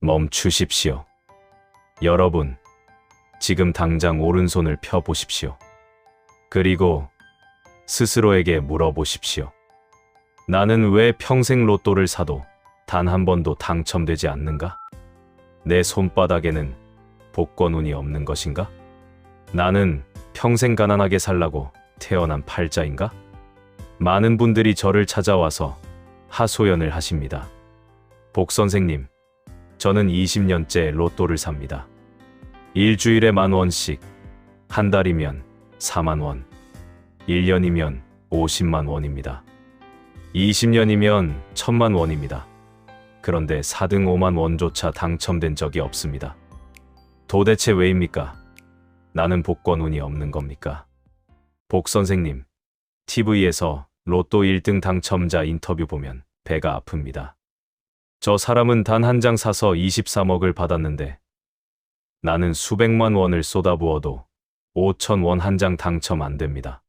멈추십시오. 여러분, 지금 당장 오른손을 펴보십시오. 그리고 스스로에게 물어보십시오. 나는 왜 평생 로또를 사도 단 한 번도 당첨되지 않는가? 내 손바닥에는 복권운이 없는 것인가? 나는 평생 가난하게 살라고 태어난 팔자인가? 많은 분들이 저를 찾아와서 하소연을 하십니다. 복 선생님, 저는 20년째 로또를 삽니다. 일주일에 10,000원씩, 한 달이면 40,000원, 1년이면 50만 원입니다. 20년이면 1,000만 원입니다. 그런데 4등 5만 원조차 당첨된 적이 없습니다. 도대체 왜입니까? 나는 복권운이 없는 겁니까? 복 선생님, TV에서 로또 1등 당첨자 인터뷰 보면 배가 아픕니다. 저 사람은 단 한 장 사서 23억을 받았는데 나는 수백만 원을 쏟아부어도 5,000원 한 장 당첨 안 됩니다.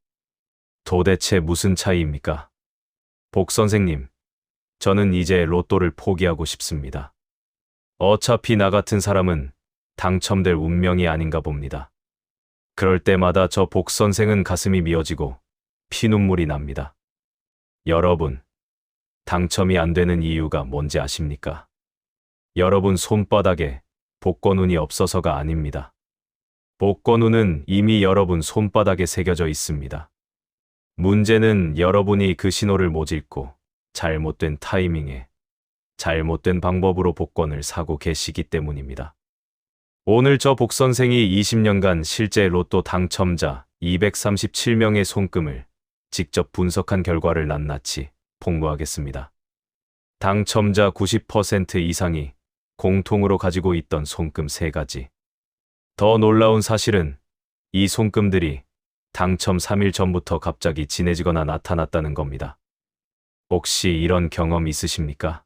도대체 무슨 차이입니까? 복 선생님, 저는 이제 로또를 포기하고 싶습니다. 어차피 나 같은 사람은 당첨될 운명이 아닌가 봅니다. 그럴 때마다 저 복 선생은 가슴이 미어지고 피눈물이 납니다. 여러분, 당첨이 안 되는 이유가 뭔지 아십니까? 여러분 손바닥에 복권운이 없어서가 아닙니다. 복권운은 이미 여러분 손바닥에 새겨져 있습니다. 문제는 여러분이 그 신호를 못 읽고 잘못된 타이밍에 잘못된 방법으로 복권을 사고 계시기 때문입니다. 오늘 저 복 선생이 20년간 실제 로또 당첨자 237명의 손금을 직접 분석한 결과를 낱낱이 폭로하겠습니다. 당첨자 90% 이상이 공통으로 가지고 있던 손금 3가지. 더 놀라운 사실은 이 손금들이 당첨 3일 전부터 갑자기 진해지거나 나타났다는 겁니다. 혹시 이런 경험 있으십니까?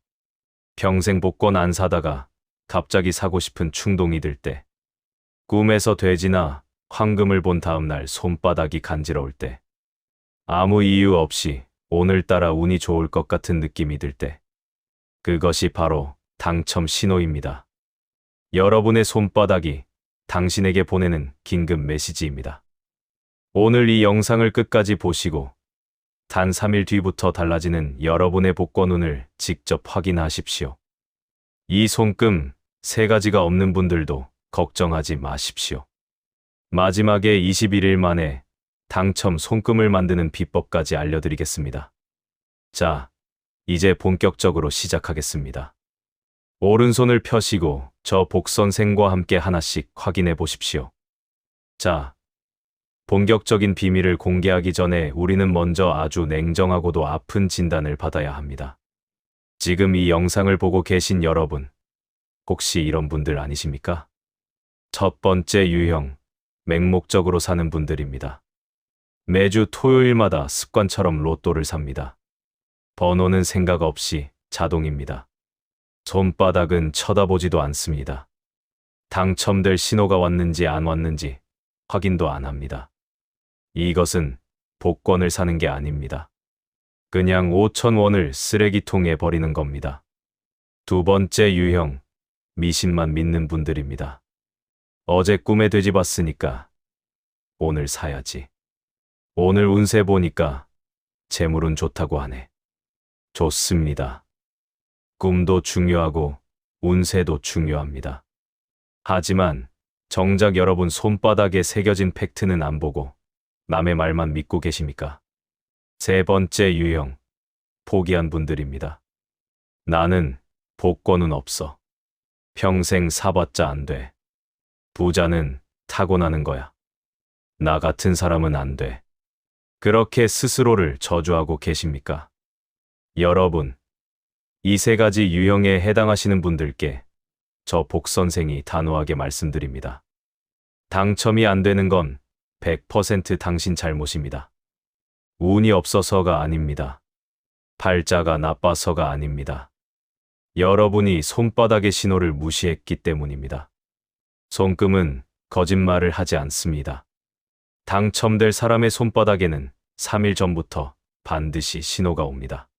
평생 복권 안 사다가 갑자기 사고 싶은 충동이 들 때, 꿈에서 돼지나 황금을 본 다음 날 손바닥이 간지러울 때, 아무 이유 없이 오늘따라 운이 좋을 것 같은 느낌이 들 때, 그것이 바로 당첨 신호입니다. 여러분의 손바닥이 당신에게 보내는 긴급 메시지입니다. 오늘 이 영상을 끝까지 보시고 단 3일 뒤부터 달라지는 여러분의 복권운을 직접 확인하십시오. 이 손금 3가지가 없는 분들도 걱정하지 마십시오. 마지막에 21일 만에 당첨 손금을 만드는 비법까지 알려드리겠습니다. 자, 이제 본격적으로 시작하겠습니다. 오른손을 펴시고 저 복 선생과 함께 하나씩 확인해 보십시오. 자, 본격적인 비밀을 공개하기 전에 우리는 먼저 아주 냉정하고도 아픈 진단을 받아야 합니다. 지금 이 영상을 보고 계신 여러분, 혹시 이런 분들 아니십니까? 첫 번째 유형, 맹목적으로 사는 분들입니다. 매주 토요일마다 습관처럼 로또를 삽니다. 번호는 생각 없이 자동입니다. 손바닥은 쳐다보지도 않습니다. 당첨될 신호가 왔는지 안 왔는지 확인도 안 합니다. 이것은 복권을 사는 게 아닙니다. 그냥 5,000원을 쓰레기통에 버리는 겁니다. 두 번째 유형, 미신만 믿는 분들입니다. 어제 꿈에 돼지 봤으니까 오늘 사야지. 오늘 운세 보니까 재물은 좋다고 하네. 좋습니다. 꿈도 중요하고 운세도 중요합니다. 하지만 정작 여러분 손바닥에 새겨진 팩트는 안 보고 남의 말만 믿고 계십니까? 세 번째 유형, 포기한 분들입니다. 나는 복권은 없어. 평생 사봤자 안 돼. 부자는 타고나는 거야. 나 같은 사람은 안 돼. 그렇게 스스로를 저주하고 계십니까? 여러분, 이 3가지 유형에 해당하시는 분들께 저 복 선생이 단호하게 말씀드립니다. 당첨이 안 되는 건 100% 당신 잘못입니다. 운이 없어서가 아닙니다. 팔자가 나빠서가 아닙니다. 여러분이 손바닥의 신호를 무시했기 때문입니다. 손금은 거짓말을 하지 않습니다. 당첨될 사람의 손바닥에는 3일 전부터 반드시 신호가 옵니다.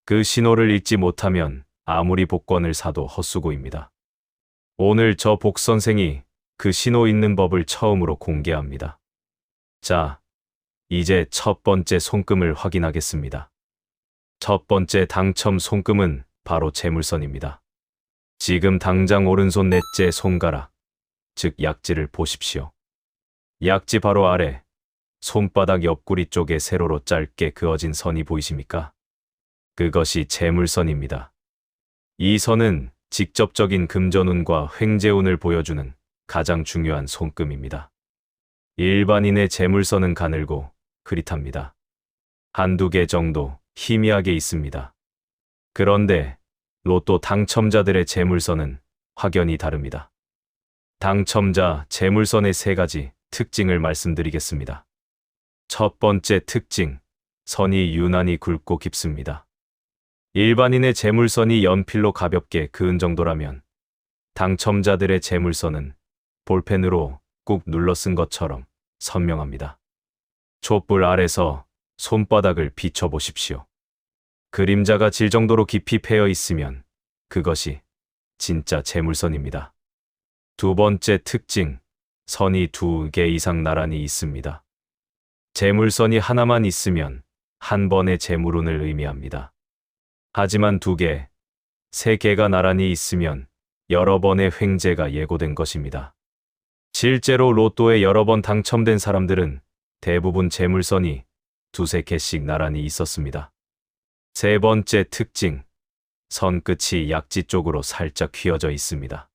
그 신호를 읽지 못하면 아무리 복권을 사도 헛수고입니다. 오늘 저 복 선생이 그 신호 있는 법을 처음으로 공개합니다. 자, 이제 첫 번째 손금을 확인하겠습니다. 첫 번째 당첨 손금은 바로 재물선입니다. 지금 당장 오른손 넷째 손가락, 즉 약지를 보십시오. 약지 바로 아래, 손바닥 옆구리 쪽에 세로로 짧게 그어진 선이 보이십니까? 그것이 재물선입니다. 이 선은 직접적인 금전운과 횡재운을 보여주는 가장 중요한 손금입니다. 일반인의 재물선은 가늘고 흐릿합니다. 한두 개 정도 희미하게 있습니다. 그런데 로또 당첨자들의 재물선은 확연히 다릅니다. 당첨자 재물선의 세 가지 특징을 말씀드리겠습니다. 첫 번째 특징, 선이 유난히 굵고 깊습니다. 일반인의 재물선이 연필로 가볍게 그은 정도라면 당첨자들의 재물선은 볼펜으로 꾹 눌러 쓴 것처럼 선명합니다. 촛불 아래서 손바닥을 비춰보십시오. 그림자가 질 정도로 깊이 패여 있으면 그것이 진짜 재물선입니다. 두 번째 특징, 선이 두 개 이상 나란히 있습니다. 재물선이 하나만 있으면 한 번의 재물운을 의미합니다. 하지만 두 개, 세 개가 나란히 있으면 여러 번의 횡재가 예고된 것입니다. 실제로 로또에 여러 번 당첨된 사람들은 대부분 재물선이 두세 개씩 나란히 있었습니다. 세 번째 특징, 선 끝이 약지 쪽으로 살짝 휘어져 있습니다.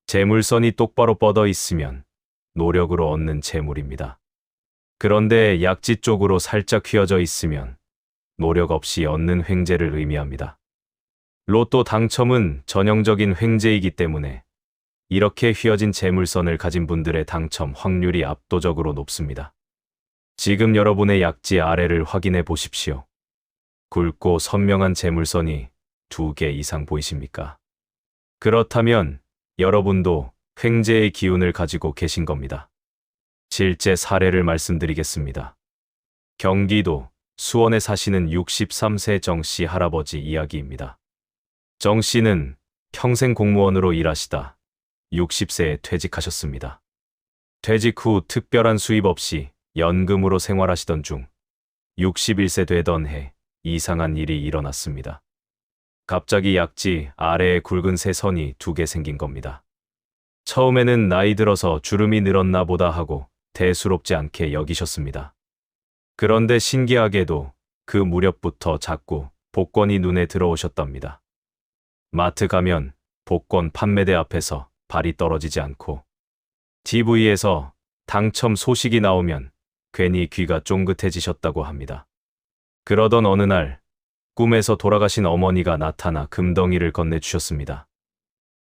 재물선이 똑바로 뻗어 있으면 노력으로 얻는 재물입니다. 그런데 약지 쪽으로 살짝 휘어져 있으면 노력 없이 얻는 횡재를 의미합니다. 로또 당첨은 전형적인 횡재이기 때문에 이렇게 휘어진 재물선을 가진 분들의 당첨 확률이 압도적으로 높습니다. 지금 여러분의 약지 아래를 확인해 보십시오. 굵고 선명한 재물선이 두 개 이상 보이십니까? 그렇다면 여러분도 횡재의 기운을 가지고 계신 겁니다. 실제 사례를 말씀드리겠습니다. 경기도 수원에 사시는 63세 정씨 할아버지 이야기입니다. 정씨는 평생 공무원으로 일하시다 60세에 퇴직하셨습니다. 퇴직 후 특별한 수입 없이 연금으로 생활하시던 중 61세 되던 해 이상한 일이 일어났습니다. 갑자기 약지 아래에 굵은 새 선이 두 개 생긴 겁니다. 처음에는 나이 들어서 주름이 늘었나 보다 하고 대수롭지 않게 여기셨습니다. 그런데 신기하게도 그 무렵부터 자꾸 복권이 눈에 들어오셨답니다. 마트 가면 복권 판매대 앞에서 발이 떨어지지 않고 TV에서 당첨 소식이 나오면 괜히 귀가 쫑긋해지셨다고 합니다. 그러던 어느 날 꿈에서 돌아가신 어머니가 나타나 금덩이를 건네주셨습니다.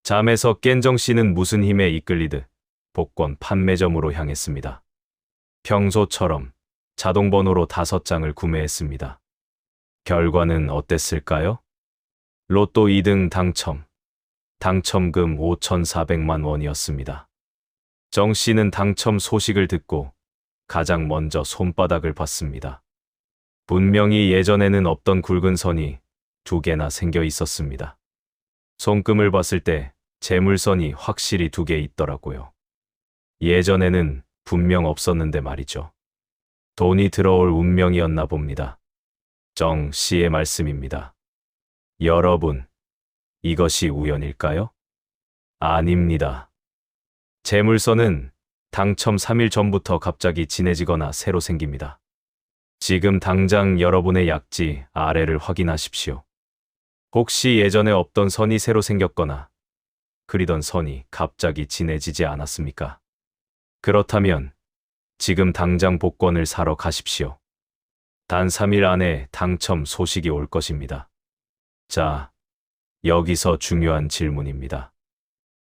잠에서 깬 정씨는 무슨 힘에 이끌리듯 복권 판매점으로 향했습니다. 평소처럼 자동번호로 5장을 구매했습니다. 결과는 어땠을까요? 로또 2등 당첨. 당첨금 5,400만 원이었습니다. 정 씨는 당첨 소식을 듣고 가장 먼저 손바닥을 봤습니다. 분명히 예전에는 없던 굵은 선이 두 개나 생겨 있었습니다. 손금을 봤을 때 재물선이 확실히 두 개 있더라고요. 예전에는 분명 없었는데 말이죠. 돈이 들어올 운명이었나 봅니다. 정 씨의 말씀입니다. 여러분, 이것이 우연일까요? 아닙니다. 재물선은 당첨 3일 전부터 갑자기 진해지거나 새로 생깁니다. 지금 당장 여러분의 약지 아래를 확인하십시오. 혹시 예전에 없던 선이 새로 생겼거나 그리던 선이 갑자기 진해지지 않았습니까? 그렇다면 지금 당장 복권을 사러 가십시오. 단 3일 안에 당첨 소식이 올 것입니다. 자, 여기서 중요한 질문입니다.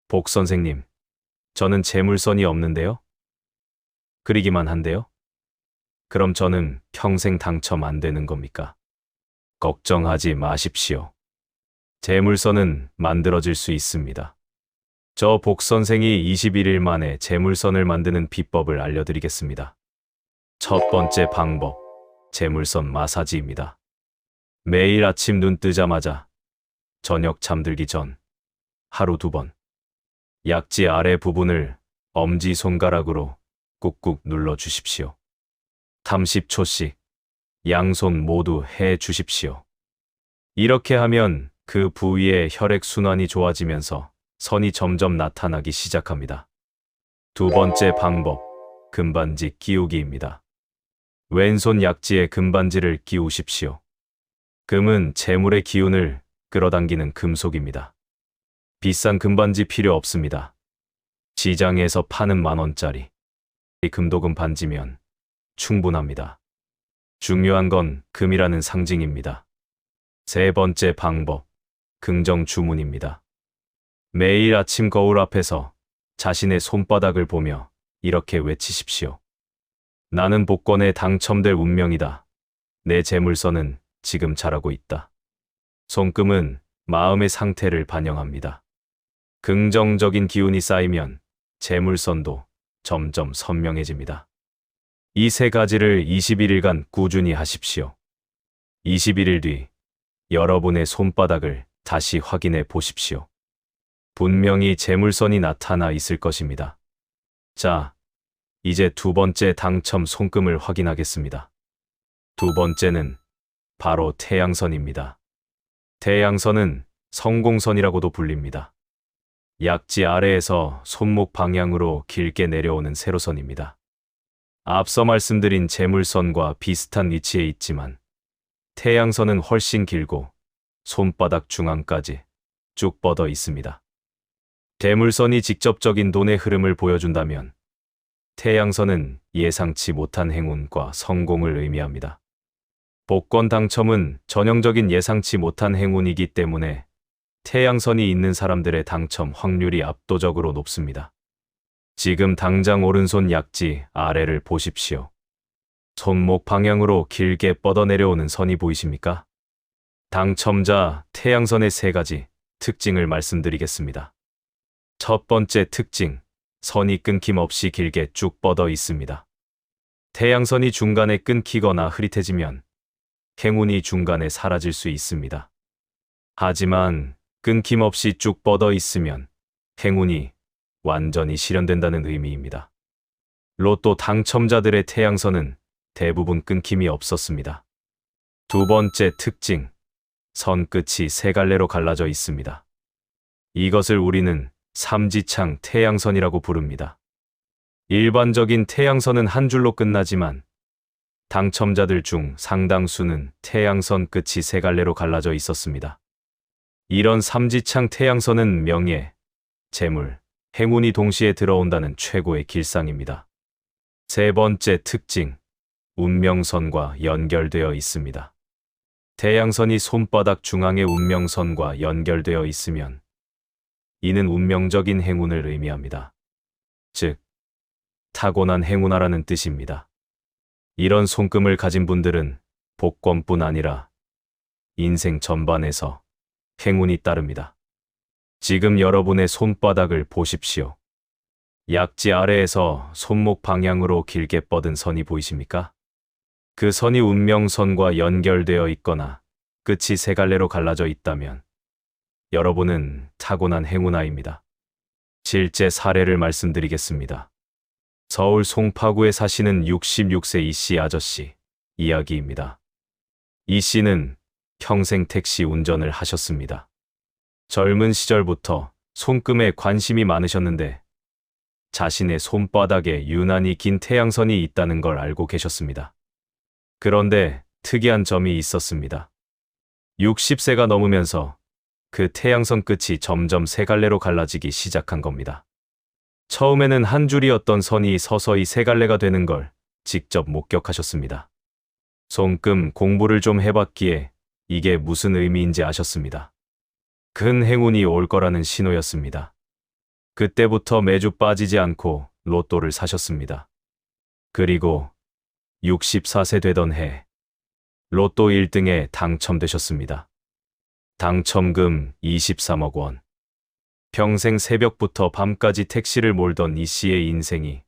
복 선생님, 저는 재물선이 없는데요? 그리기만 한데요? 그럼 저는 평생 당첨 안 되는 겁니까? 걱정하지 마십시오. 재물선은 만들어질 수 있습니다. 저 복 선생이 21일 만에 재물선을 만드는 비법을 알려드리겠습니다. 첫 번째 방법, 재물선 마사지입니다. 매일 아침 눈 뜨자마자 저녁 잠들기 전 하루 2번 약지 아래 부분을 엄지손가락으로 꾹꾹 눌러 주십시오. 30초씩 양손 모두 해 주십시오. 이렇게 하면 그 부위의 혈액순환이 좋아지면서 선이 점점 나타나기 시작합니다. 두 번째 방법, 금반지 끼우기입니다. 왼손 약지에 금반지를 끼우십시오. 금은 재물의 기운을 끌어당기는 금속입니다. 비싼 금반지 필요 없습니다. 시장에서 파는 10,000원짜리 금도금 반지면 충분합니다. 중요한 건 금이라는 상징입니다. 세 번째 방법, 긍정 주문입니다. 매일 아침 거울 앞에서 자신의 손바닥을 보며 이렇게 외치십시오. 나는 복권에 당첨될 운명이다. 내 재물선은 지금 자라고 있다. 손금은 마음의 상태를 반영합니다. 긍정적인 기운이 쌓이면 재물선도 점점 선명해집니다. 이 세 가지를 21일간 꾸준히 하십시오. 21일 뒤 여러분의 손바닥을 다시 확인해 보십시오. 분명히 재물선이 나타나 있을 것입니다. 자, 이제 두 번째 당첨 손금을 확인하겠습니다. 두 번째는 바로 태양선입니다. 태양선은 성공선이라고도 불립니다. 약지 아래에서 손목 방향으로 길게 내려오는 세로선입니다. 앞서 말씀드린 재물선과 비슷한 위치에 있지만 태양선은 훨씬 길고 손바닥 중앙까지 쭉 뻗어 있습니다. 재물선이 직접적인 돈의 흐름을 보여준다면 태양선은 예상치 못한 행운과 성공을 의미합니다. 복권 당첨은 전형적인 예상치 못한 행운이기 때문에 태양선이 있는 사람들의 당첨 확률이 압도적으로 높습니다. 지금 당장 오른손 약지 아래를 보십시오. 손목 방향으로 길게 뻗어 내려오는 선이 보이십니까? 당첨자 태양선의 세 가지 특징을 말씀드리겠습니다. 첫 번째 특징, 선이 끊김없이 길게 쭉 뻗어 있습니다. 태양선이 중간에 끊기거나 흐릿해지면 행운이 중간에 사라질 수 있습니다. 하지만 끊김없이 쭉 뻗어 있으면 행운이 완전히 실현된다는 의미입니다. 로또 당첨자들의 태양선은 대부분 끊김이 없었습니다. 두 번째 특징, 선 끝이 세 갈래로 갈라져 있습니다. 이것을 우리는 삼지창 태양선이라고 부릅니다. 일반적인 태양선은 한 줄로 끝나지만 당첨자들 중 상당수는 태양선 끝이 세 갈래로 갈라져 있었습니다. 이런 삼지창 태양선은 명예, 재물, 행운이 동시에 들어온다는 최고의 길상입니다. 세 번째 특징, 운명선과 연결되어 있습니다. 태양선이 손바닥 중앙의 운명선과 연결되어 있으면 이는 운명적인 행운을 의미합니다. 즉, 타고난 행운아라는 뜻입니다. 이런 손금을 가진 분들은 복권뿐 아니라 인생 전반에서 행운이 따릅니다. 지금 여러분의 손바닥을 보십시오. 약지 아래에서 손목 방향으로 길게 뻗은 선이 보이십니까? 그 선이 운명선과 연결되어 있거나 끝이 세 갈래로 갈라져 있다면 여러분은 타고난 행운아입니다. 실제 사례를 말씀드리겠습니다. 서울 송파구에 사시는 66세 이씨 아저씨 이야기입니다. 이 씨는 평생 택시 운전을 하셨습니다. 젊은 시절부터 손금에 관심이 많으셨는데 자신의 손바닥에 유난히 긴 태양선이 있다는 걸 알고 계셨습니다. 그런데 특이한 점이 있었습니다. 60세가 넘으면서 그 태양선 끝이 점점 세 갈래로 갈라지기 시작한 겁니다. 처음에는 한 줄이었던 선이 서서히 세 갈래가 되는 걸 직접 목격하셨습니다. 손금 공부를 좀 해봤기에 이게 무슨 의미인지 아셨습니다. 큰 행운이 올 거라는 신호였습니다. 그때부터 매주 빠지지 않고 로또를 사셨습니다. 그리고 64세 되던 해 로또 1등에 당첨되셨습니다. 당첨금 23억 원. 평생 새벽부터 밤까지 택시를 몰던 이 씨의 인생이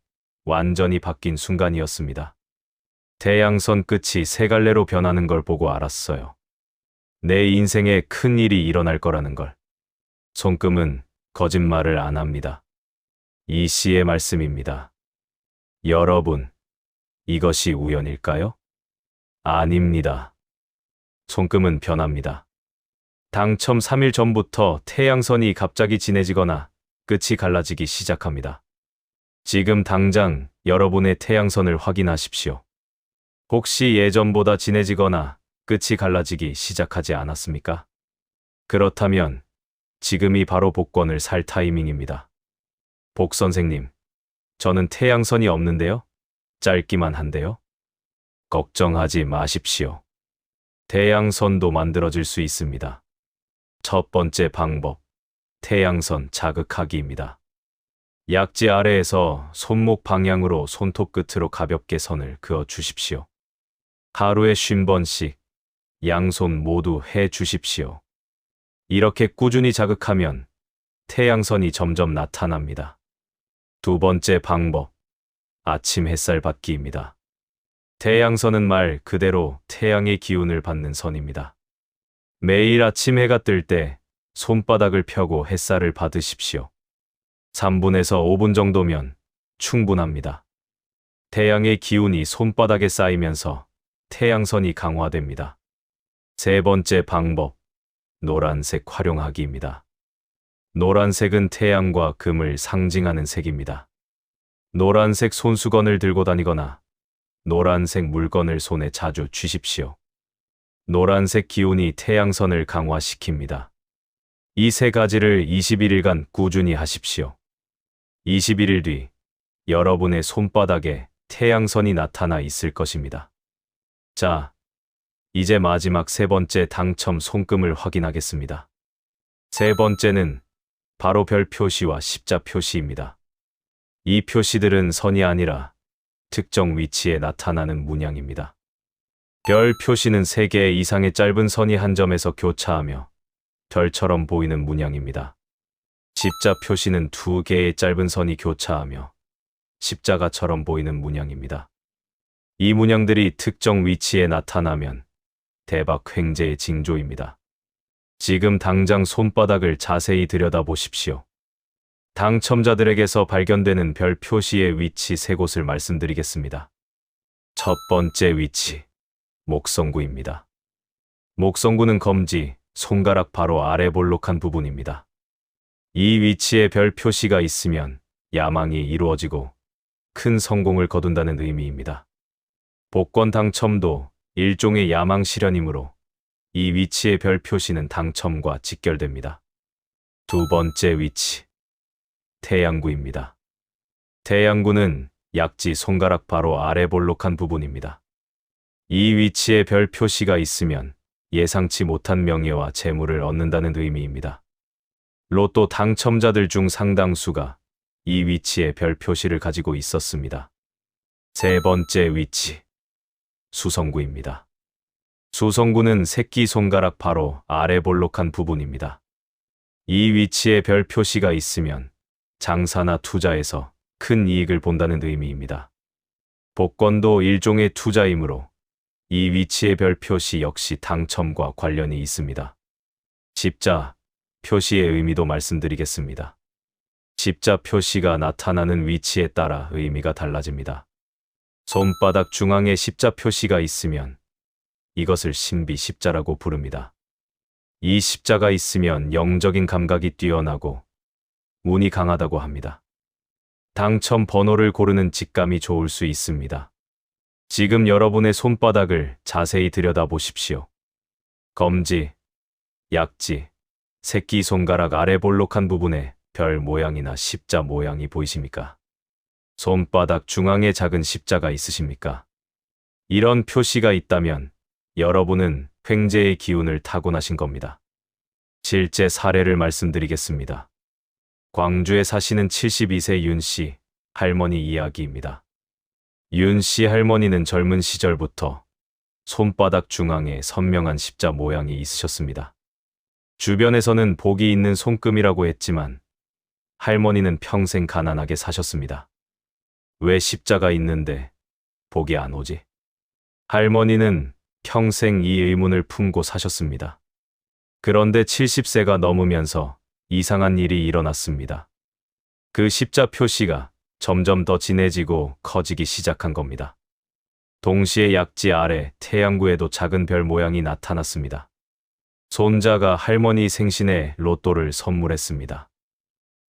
완전히 바뀐 순간이었습니다. 태양선 끝이 세 갈래로 변하는 걸 보고 알았어요. 내 인생에 큰 일이 일어날 거라는 걸. 손금은 거짓말을 안 합니다. 이 씨의 말씀입니다. 여러분, 이것이 우연일까요? 아닙니다. 손금은 변합니다. 당첨 3일 전부터 태양선이 갑자기 진해지거나 끝이 갈라지기 시작합니다. 지금 당장 여러분의 태양선을 확인하십시오. 혹시 예전보다 진해지거나 끝이 갈라지기 시작하지 않았습니까? 그렇다면 지금이 바로 복권을 살 타이밍입니다. 복 선생님, 저는 태양선이 없는데요? 짧기만 한데요? 걱정하지 마십시오. 태양선도 만들어질 수 있습니다. 첫 번째 방법, 태양선 자극하기입니다. 약지 아래에서 손목 방향으로 손톱 끝으로 가볍게 선을 그어 주십시오. 하루에 50번씩 양손 모두 해 주십시오. 이렇게 꾸준히 자극하면 태양선이 점점 나타납니다. 두 번째 방법, 아침 햇살 받기입니다. 태양선은 말 그대로 태양의 기운을 받는 선입니다. 매일 아침 해가 뜰 때 손바닥을 펴고 햇살을 받으십시오. 3분에서 5분 정도면 충분합니다. 태양의 기운이 손바닥에 쌓이면서 태양선이 강화됩니다. 세 번째 방법, 노란색 활용하기입니다. 노란색은 태양과 금을 상징하는 색입니다. 노란색 손수건을 들고 다니거나 노란색 물건을 손에 자주 쥐십시오. 노란색 기운이 태양선을 강화시킵니다. 이 세 가지를 21일간 꾸준히 하십시오. 21일 뒤 여러분의 손바닥에 태양선이 나타나 있을 것입니다. 자, 이제 마지막 세 번째 당첨 손금을 확인하겠습니다. 세 번째는 바로 별 표시와 십자 표시입니다. 이 표시들은 선이 아니라 특정 위치에 나타나는 문양입니다. 별 표시는 3개 이상의 짧은 선이 한 점에서 교차하며 별처럼 보이는 문양입니다. 십자 표시는 2개의 짧은 선이 교차하며 십자가처럼 보이는 문양입니다. 이 문양들이 특정 위치에 나타나면 대박 횡재의 징조입니다. 지금 당장 손바닥을 자세히 들여다보십시오. 당첨자들에게서 발견되는 별 표시의 위치 3곳을 말씀드리겠습니다. 첫 번째 위치, 목성구입니다. 목성구는 검지, 손가락 바로 아래 볼록한 부분입니다. 이 위치에 별 표시가 있으면 야망이 이루어지고 큰 성공을 거둔다는 의미입니다. 복권 당첨도 일종의 야망 실현이므로 이 위치의 별 표시는 당첨과 직결됩니다. 두 번째 위치, 태양구입니다. 태양구는 약지 손가락 바로 아래 볼록한 부분입니다. 이 위치에 별 표시가 있으면 예상치 못한 명예와 재물을 얻는다는 의미입니다. 로또 당첨자들 중 상당수가 이 위치에 별 표시를 가지고 있었습니다. 세 번째 위치, 수성구입니다. 수성구는 새끼손가락 바로 아래 볼록한 부분입니다. 이 위치에 별 표시가 있으면 장사나 투자에서 큰 이익을 본다는 의미입니다. 복권도 일종의 투자이므로 이 위치의 별 표시 역시 당첨과 관련이 있습니다. 십자 표시의 의미도 말씀드리겠습니다. 십자 표시가 나타나는 위치에 따라 의미가 달라집니다. 손바닥 중앙에 십자 표시가 있으면 이것을 신비 십자라고 부릅니다. 이 십자가 있으면 영적인 감각이 뛰어나고 운이 강하다고 합니다. 당첨 번호를 고르는 직감이 좋을 수 있습니다. 지금 여러분의 손바닥을 자세히 들여다보십시오. 검지, 약지, 새끼손가락 아래 볼록한 부분에 별 모양이나 십자 모양이 보이십니까? 손바닥 중앙에 작은 십자가 있으십니까? 이런 표시가 있다면 여러분은 횡재의 기운을 타고나신 겁니다. 실제 사례를 말씀드리겠습니다. 광주에 사시는 72세 윤 씨 할머니 이야기입니다. 윤 씨 할머니는 젊은 시절부터 손바닥 중앙에 선명한 십자 모양이 있으셨습니다. 주변에서는 복이 있는 손금이라고 했지만 할머니는 평생 가난하게 사셨습니다. 왜 십자가 있는데 복이 안 오지? 할머니는 평생 이 의문을 품고 사셨습니다. 그런데 70세가 넘으면서 이상한 일이 일어났습니다. 그 십자 표시가 점점 더 진해지고 커지기 시작한 겁니다. 동시에 약지 아래 태양구에도 작은 별 모양이 나타났습니다. 손자가 할머니 생신에 로또를 선물했습니다.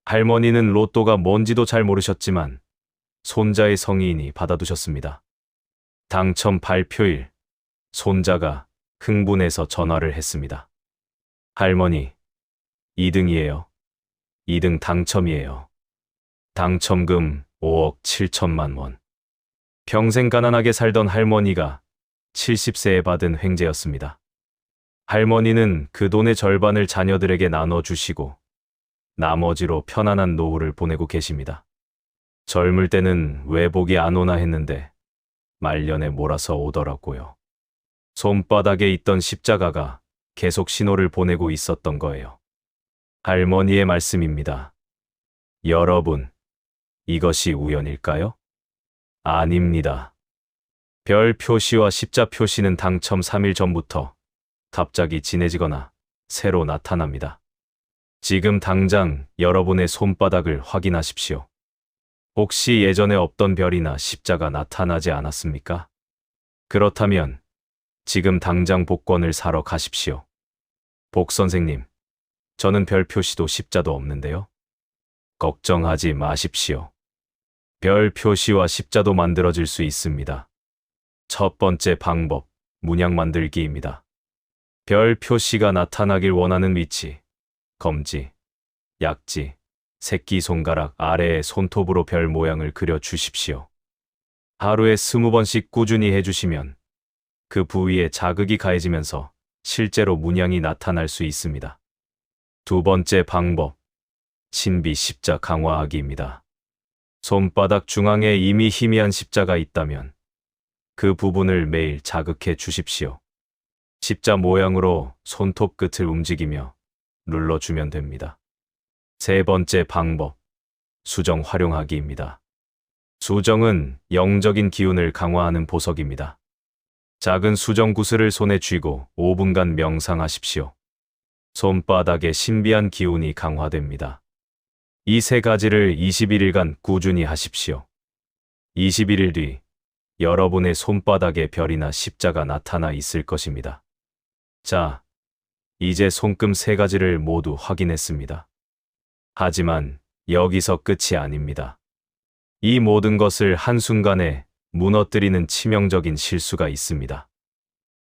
할머니는 로또가 뭔지도 잘 모르셨지만 손자의 성의인이 받아두셨습니다. 당첨 발표일, 손자가 흥분해서 전화를 했습니다. 할머니, 2등이에요. 2등 당첨이에요. 당첨금 5억 7천만 원. 평생 가난하게 살던 할머니가 70세에 받은 횡재였습니다. 할머니는 그 돈의 절반을 자녀들에게 나눠주시고 나머지로 편안한 노후를 보내고 계십니다. 젊을 때는 왜 복이 안 오나 했는데 말년에 몰아서 오더라고요. 손바닥에 있던 십자가가 계속 신호를 보내고 있었던 거예요. 할머니의 말씀입니다. 여러분, 이것이 우연일까요? 아닙니다. 별 표시와 십자 표시는 당첨 3일 전부터 갑자기 진해지거나 새로 나타납니다. 지금 당장 여러분의 손바닥을 확인하십시오. 혹시 예전에 없던 별이나 십자가 나타나지 않았습니까? 그렇다면 지금 당장 복권을 사러 가십시오. 복 선생님, 저는 별 표시도 십자도 없는데요. 걱정하지 마십시오. 별 표시와 십자도 만들어질 수 있습니다. 첫 번째 방법, 문양 만들기입니다. 별 표시가 나타나길 원하는 위치, 검지, 약지, 새끼손가락 아래에 손톱으로 별 모양을 그려 주십시오. 하루에 20번씩 꾸준히 해주시면 그 부위에 자극이 가해지면서 실제로 문양이 나타날 수 있습니다. 두 번째 방법, 신비 십자 강화하기입니다. 손바닥 중앙에 이미 희미한 십자가 있다면 그 부분을 매일 자극해 주십시오. 십자 모양으로 손톱 끝을 움직이며 눌러주면 됩니다. 세 번째 방법, 수정 활용하기입니다. 수정은 영적인 기운을 강화하는 보석입니다. 작은 수정 구슬을 손에 쥐고 5분간 명상하십시오. 손바닥에 신비한 기운이 강화됩니다. 이 세 가지를 21일간 꾸준히 하십시오. 21일 뒤 여러분의 손바닥에 별이나 십자가 나타나 있을 것입니다. 자, 이제 손금 3가지를 모두 확인했습니다. 하지만 여기서 끝이 아닙니다. 이 모든 것을 한순간에 무너뜨리는 치명적인 실수가 있습니다.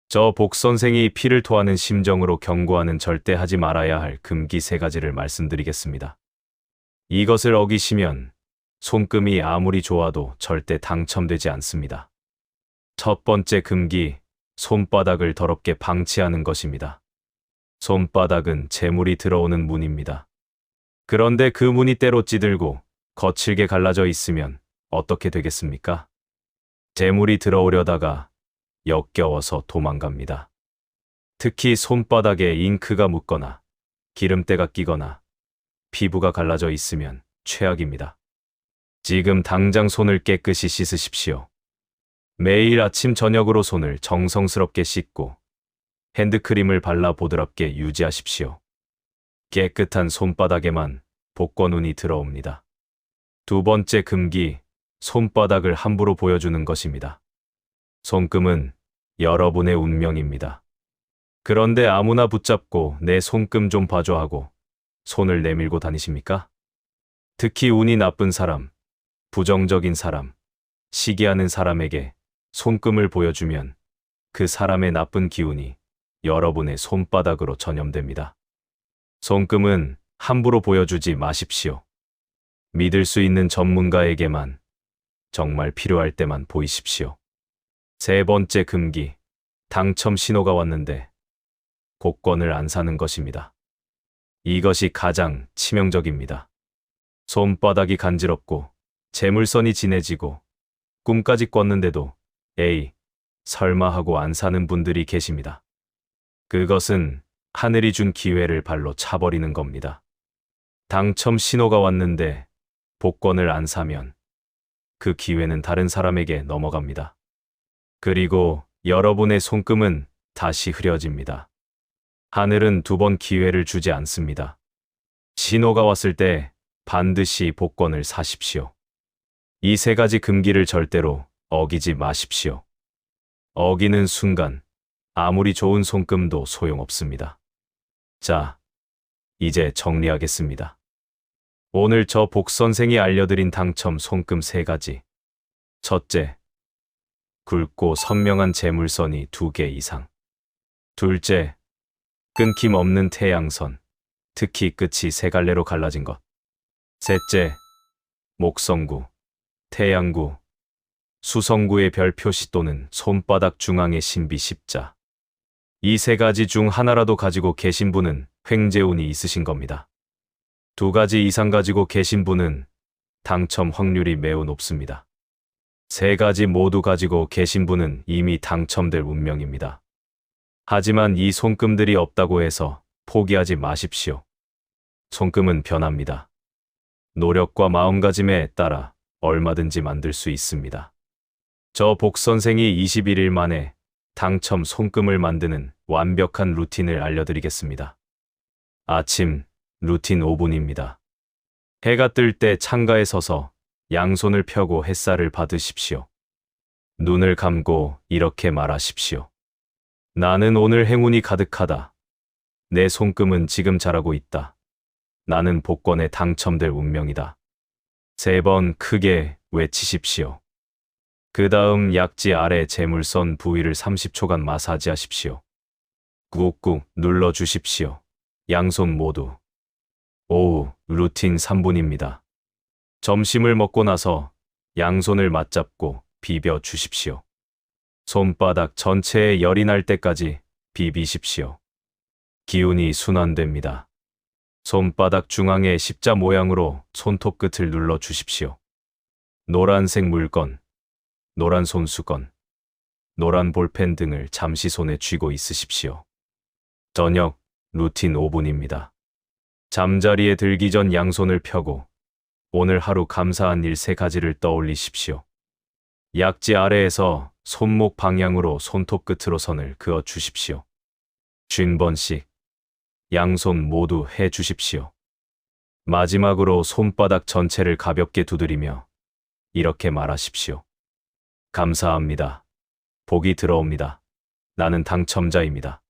저 복선생이 피를 토하는 심정으로 경고하는 절대 하지 말아야 할 금기 3가지를 말씀드리겠습니다. 이것을 어기시면 손금이 아무리 좋아도 절대 당첨되지 않습니다. 첫 번째 금기, 손바닥을 더럽게 방치하는 것입니다. 손바닥은 재물이 들어오는 문입니다. 그런데 그 문이 때로 찌들고 거칠게 갈라져 있으면 어떻게 되겠습니까? 재물이 들어오려다가 역겨워서 도망갑니다. 특히 손바닥에 잉크가 묻거나 기름때가 끼거나 피부가 갈라져 있으면 최악입니다. 지금 당장 손을 깨끗이 씻으십시오. 매일 아침 저녁으로 손을 정성스럽게 씻고 핸드크림을 발라 보드랍게 유지하십시오. 깨끗한 손바닥에만 복권운이 들어옵니다. 두 번째 금기, 손바닥을 함부로 보여주는 것입니다. 손금은 여러분의 운명입니다. 그런데 아무나 붙잡고 내 손금 좀 봐줘 하고 손을 내밀고 다니십니까? 특히 운이 나쁜 사람, 부정적인 사람, 시기하는 사람에게 손금을 보여주면 그 사람의 나쁜 기운이 여러분의 손바닥으로 전염됩니다. 손금은 함부로 보여주지 마십시오. 믿을 수 있는 전문가에게만, 정말 필요할 때만 보이십시오. 세 번째 금기, 당첨 신호가 왔는데 복권을 안 사는 것입니다. 이것이 가장 치명적입니다. 손바닥이 간지럽고 재물선이 진해지고 꿈까지 꿨는데도 에이, 설마 하고 안 사는 분들이 계십니다. 그것은 하늘이 준 기회를 발로 차버리는 겁니다. 당첨 신호가 왔는데 복권을 안 사면 그 기회는 다른 사람에게 넘어갑니다. 그리고 여러분의 손금은 다시 흐려집니다. 하늘은 2번 기회를 주지 않습니다. 신호가 왔을 때 반드시 복권을 사십시오. 이 세 가지 금기를 절대로 어기지 마십시오. 어기는 순간 아무리 좋은 손금도 소용없습니다. 자, 이제 정리하겠습니다. 오늘 저 복선생이 알려드린 당첨 손금 세 가지. 첫째, 굵고 선명한 재물선이 2개 이상. 둘째, 끊김없는 태양선, 특히 끝이 세 갈래로 갈라진 것. 셋째, 목성구, 태양구, 수성구의 별 표시 또는 손바닥 중앙의 신비 십자. 이 세 가지 중 하나라도 가지고 계신 분은 횡재운이 있으신 겁니다. 2가지 이상 가지고 계신 분은 당첨 확률이 매우 높습니다. 3가지 모두 가지고 계신 분은 이미 당첨될 운명입니다. 하지만 이 손금들이 없다고 해서 포기하지 마십시오. 손금은 변합니다. 노력과 마음가짐에 따라 얼마든지 만들 수 있습니다. 저 복선생이 21일 만에 당첨 손금을 만드는 완벽한 루틴을 알려드리겠습니다. 아침 루틴 5분입니다. 해가 뜰 때 창가에 서서 양손을 펴고 햇살을 받으십시오. 눈을 감고 이렇게 말하십시오. 나는 오늘 행운이 가득하다. 내 손금은 지금 자라고 있다. 나는 복권에 당첨될 운명이다. 3번 크게 외치십시오. 그 다음 약지 아래 재물선 부위를 30초간 마사지하십시오. 꾹꾹 눌러주십시오. 양손 모두. 오후 루틴 3분입니다. 점심을 먹고 나서 양손을 맞잡고 비벼 주십시오. 손바닥 전체에 열이 날 때까지 비비십시오. 기운이 순환됩니다. 손바닥 중앙에 십자 모양으로 손톱 끝을 눌러 주십시오. 노란색 물건, 노란 손수건, 노란 볼펜 등을 잠시 손에 쥐고 있으십시오. 저녁 루틴 5분입니다. 잠자리에 들기 전 양손을 펴고 오늘 하루 감사한 일 3가지를 떠올리십시오. 약지 아래에서 손목 방향으로 손톱 끝으로 선을 그어 주십시오. 50번씩 양손 모두 해 주십시오. 마지막으로 손바닥 전체를 가볍게 두드리며 이렇게 말하십시오. 감사합니다. 복이 들어옵니다. 나는 당첨자입니다.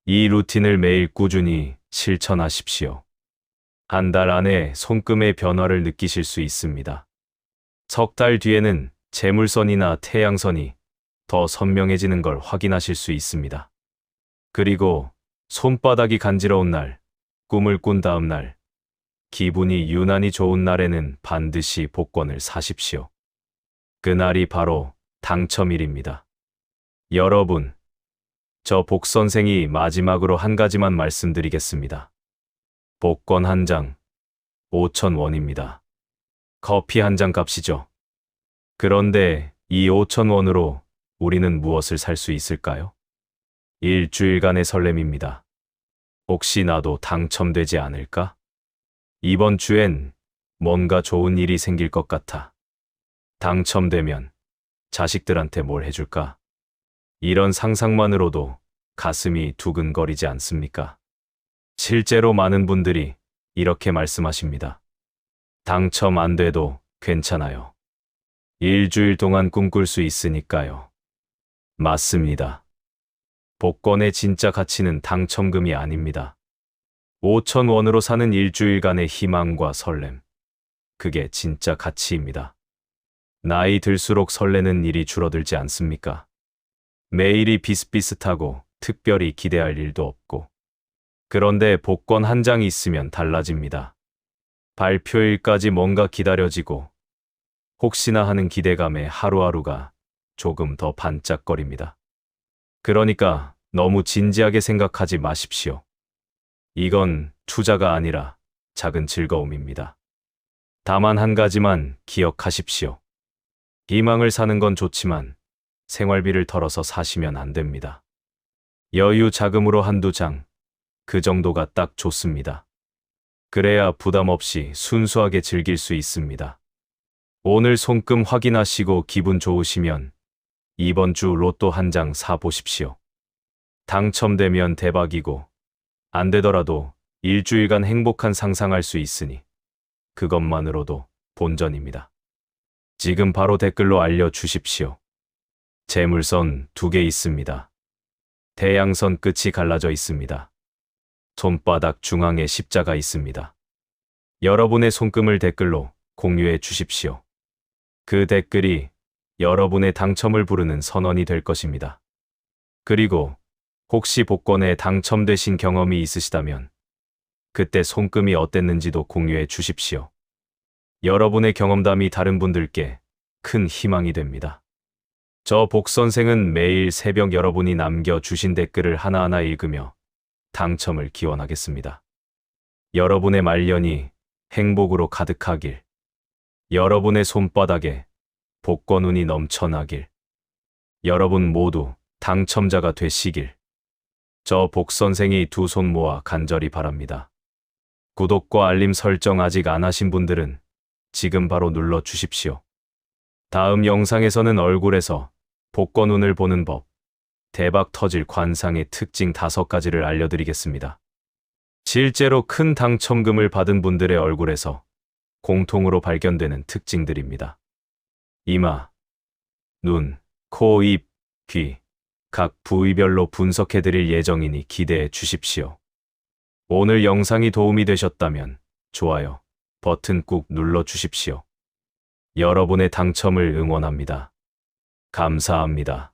이 루틴을 매일 꾸준히 실천하십시오. 한 달 안에 손금의 변화를 느끼실 수 있습니다. 3달 뒤에는 재물선이나 태양선이 더 선명해지는 걸 확인하실 수 있습니다. 그리고 손바닥이 간지러운 날, 꿈을 꾼 다음 날, 기분이 유난히 좋은 날에는 반드시 복권을 사십시오. 그날이 바로 당첨일입니다. 여러분, 저 복선생이 마지막으로 한 가지만 말씀드리겠습니다. 복권 한 장, 5,000원입니다. 커피 한 잔 값이죠. 그런데 이 5,000원으로 우리는 무엇을 살 수 있을까요? 일주일간의 설렘입니다. 혹시 나도 당첨되지 않을까? 이번 주엔 뭔가 좋은 일이 생길 것 같아. 당첨되면 자식들한테 뭘 해줄까? 이런 상상만으로도 가슴이 두근거리지 않습니까? 실제로 많은 분들이 이렇게 말씀하십니다. 당첨 안 돼도 괜찮아요. 일주일 동안 꿈꿀 수 있으니까요. 맞습니다. 복권의 진짜 가치는 당첨금이 아닙니다. 5,000원으로 사는 일주일간의 희망과 설렘. 그게 진짜 가치입니다. 나이 들수록 설레는 일이 줄어들지 않습니까? 매일이 비슷비슷하고 특별히 기대할 일도 없고. 그런데 복권 한 장이 있으면 달라집니다. 발표일까지 뭔가 기다려지고 혹시나 하는 기대감에 하루하루가 조금 더 반짝거립니다. 그러니까 너무 진지하게 생각하지 마십시오. 이건 투자가 아니라 작은 즐거움입니다. 다만 한 가지만 기억하십시오. 희망을 사는 건 좋지만 생활비를 털어서 사시면 안 됩니다. 여유 자금으로 한두 장, 그 정도가 딱 좋습니다. 그래야 부담 없이 순수하게 즐길 수 있습니다. 오늘 손금 확인하시고 기분 좋으시면 이번 주 로또 한 장 사보십시오. 당첨되면 대박이고 안 되더라도 일주일간 행복한 상상할 수 있으니 그것만으로도 본전입니다. 지금 바로 댓글로 알려주십시오. 재물선 2개 있습니다. 태양선 끝이 갈라져 있습니다. 손바닥 중앙에 십자가 있습니다. 여러분의 손금을 댓글로 공유해 주십시오. 그 댓글이 여러분의 당첨을 부르는 선언이 될 것입니다. 그리고 혹시 복권에 당첨되신 경험이 있으시다면 그때 손금이 어땠는지도 공유해 주십시오. 여러분의 경험담이 다른 분들께 큰 희망이 됩니다. 저 복선생은 매일 새벽 여러분이 남겨주신 댓글을 하나하나 읽으며 당첨을 기원하겠습니다. 여러분의 말년이 행복으로 가득하길, 여러분의 손바닥에 복권운이 넘쳐나길, 여러분 모두 당첨자가 되시길, 저 복선생이 두 손 모아 간절히 바랍니다. 구독과 알림 설정 아직 안 하신 분들은 지금 바로 눌러 주십시오. 다음 영상에서는 얼굴에서 복권운을 보는 법, 대박 터질 관상의 특징 5가지를 알려드리겠습니다. 실제로 큰 당첨금을 받은 분들의 얼굴에서 공통으로 발견되는 특징들입니다. 이마, 눈, 코, 입, 귀, 각 부위별로 분석해드릴 예정이니 기대해 주십시오. 오늘 영상이 도움이 되셨다면 좋아요 버튼 꾹 눌러 주십시오. 여러분의 당첨을 응원합니다. 감사합니다.